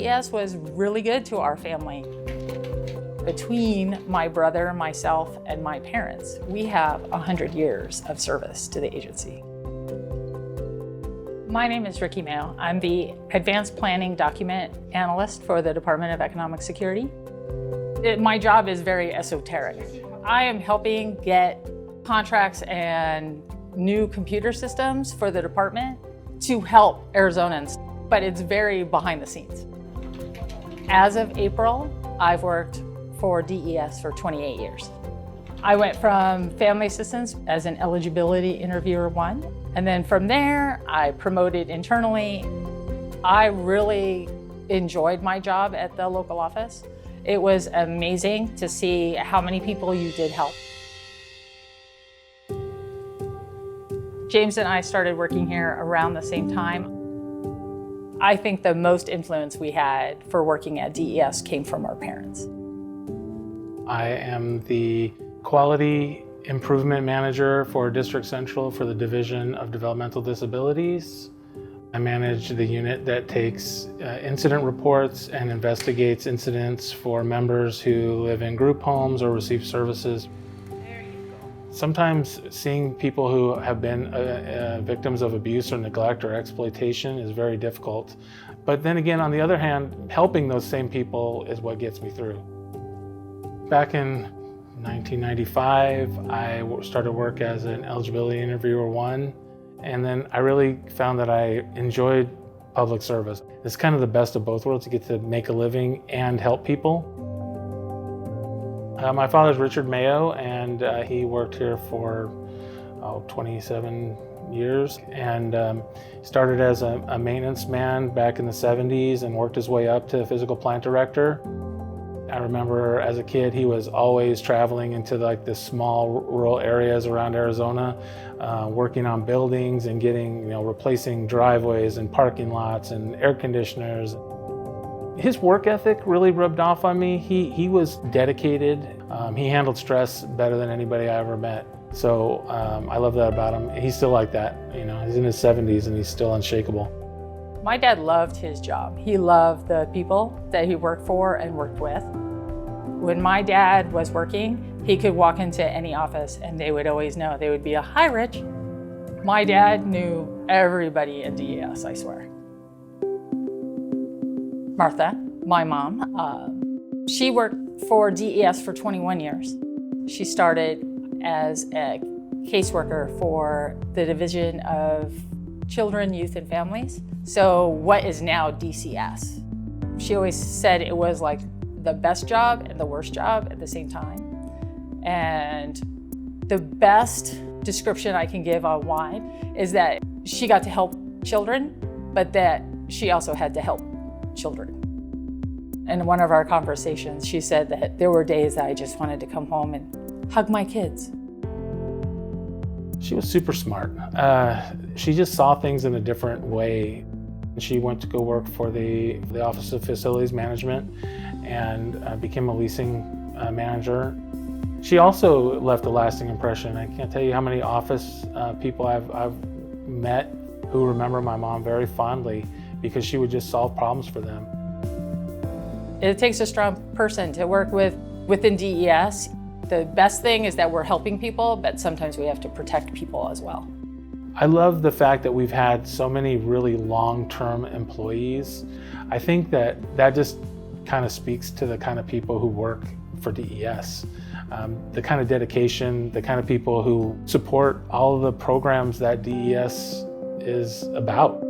DES was really good to our family. Between my brother, myself, and my parents, we have 100 years of service to the agency. My name is Riki Maio. I'm the Advanced Planning Document Analyst for the Department of Economic Security. My job is very esoteric. I am helping get contracts and new computer systems for the department to help Arizonans, but it's very behind the scenes. As of April, I've worked for DES for 28 years. I went from family assistance as an Eligibility Interviewer 1, and then from there, I promoted internally. I really enjoyed my job at the local office. It was amazing to see how many people you did help. James and I started working here around the same time. I think the most influence we had for working at DES came from our parents. I am the Quality Improvement Manager for District Central for the Division of Developmental Disabilities. I manage the unit that takes incident reports and investigates incidents for members who live in group homes or receive services. There you go. Sometimes seeing people who have been victims of abuse or neglect or exploitation is very difficult. But then again, on the other hand, helping those same people is what gets me through. Back in 1995, I started work as an Eligibility Interviewer 1, and then I really found that I enjoyed public service. It's kind of the best of both worlds. You get to make a living and help people. My father's Richard Maio, and he worked here for 27 years, and started as a maintenance man back in the 70s and worked his way up to physical plant director. I remember as a kid, he was always traveling into like the small rural areas around Arizona, working on buildings and getting, replacing driveways and parking lots and air conditioners. His work ethic really rubbed off on me. He was dedicated. He handled stress better than anybody I ever met. So I love that about him. He's still like that. He's in his 70s and he's still unshakable. My dad loved his job. He loved the people that he worked for and worked with. When my dad was working, he could walk into any office and they would always know. They would be a, "Hi, Rich." My dad knew everybody in DES, I swear. Martha, my mom, she worked for DES for 21 years. She started as a caseworker for the Division of Children, Youth, and Families. So what is now DCS? She always said it was like the best job and the worst job at the same time. And the best description I can give on why is that she got to help children, but that she also had to help children. In one of our conversations, she said that there were days that I just wanted to come home and hug my kids. She was super smart. She just saw things in a different way. She went to go work for the Office of Facilities Management and became a leasing manager. She also left a lasting impression. I can't tell you how many office people I've met who remember my mom very fondly because she would just solve problems for them. It takes a strong person to work within DES. The best thing is that we're helping people, but sometimes we have to protect people as well. I love the fact that we've had so many really long-term employees. I think that just kind of speaks to the kind of people who work for DES. The kind of dedication, the kind of people who support all of the programs that DES is about.